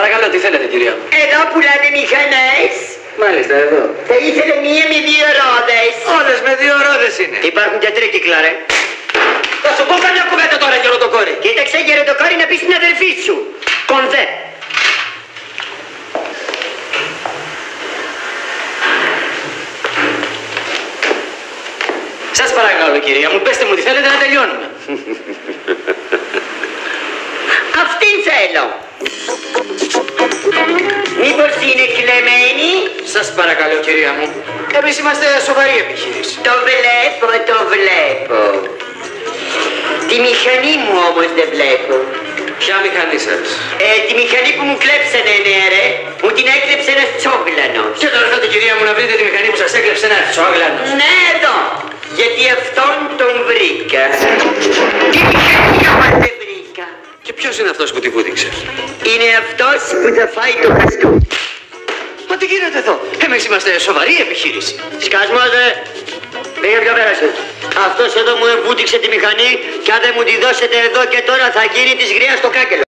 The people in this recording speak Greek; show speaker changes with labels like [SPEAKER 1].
[SPEAKER 1] Παρακαλώ, τι θέλετε, κυρία μου?
[SPEAKER 2] Εδώ πουλάτε μηχανές.
[SPEAKER 1] Μάλιστα, εδώ.
[SPEAKER 2] Θα ήθελε μία με 2 ρόδες.
[SPEAKER 1] Όλες με 2 ρόδες είναι.
[SPEAKER 2] Υπάρχουν και τρίκυκλα, ρε.
[SPEAKER 1] Θα σου πω καμιά κουβέντα τώρα, γεροντοκόρη.
[SPEAKER 2] Κοίταξε, γεροντοκόρη, να πεις στην αδερφή σου. Κονδέ.
[SPEAKER 1] Σας παρακαλώ, κυρία μου, πέστε μου τι θέλετε να τελειώνουμε.
[SPEAKER 2] Αυτήν θέλω. Μήπως είναι κλεμμένη?
[SPEAKER 1] Σας παρακαλώ, κυρία μου. Εμείς είμαστε σοβαρή επιχείρηση.
[SPEAKER 2] Το βλέπω. Τη μηχανή μου όμως δεν βλέπω.
[SPEAKER 1] Ποια μηχανή σας?
[SPEAKER 2] Τη μηχανή που μου κλέψανε, ναι ρε. Μου την έκλεψε ένας τσόγλανος.
[SPEAKER 1] Και τώρα έρχεται, κυρία μου, να βρείτε τη μηχανή που σας έκλεψε ένα τσόγλανος.
[SPEAKER 2] Ναι, εδώ. Γιατί αυτόν τον βρήκα. Τη μηχανή όμως δεν βρήκα.
[SPEAKER 1] Και ποιος είναι αυτός που τη βούτυξε?
[SPEAKER 2] Είναι αυτός που θα φάει το χαστού.
[SPEAKER 1] Μα τι γίνεται εδώ? Εμείς είμαστε σοβαρή επιχείρηση.
[SPEAKER 2] Σκασμός, ρε. Πήγε πιο πέρασε. Αυτός εδώ μου βούτυξε τη μηχανή και αν δεν μου τη δώσετε εδώ και τώρα θα γίνει της γρίας στο κάκελο.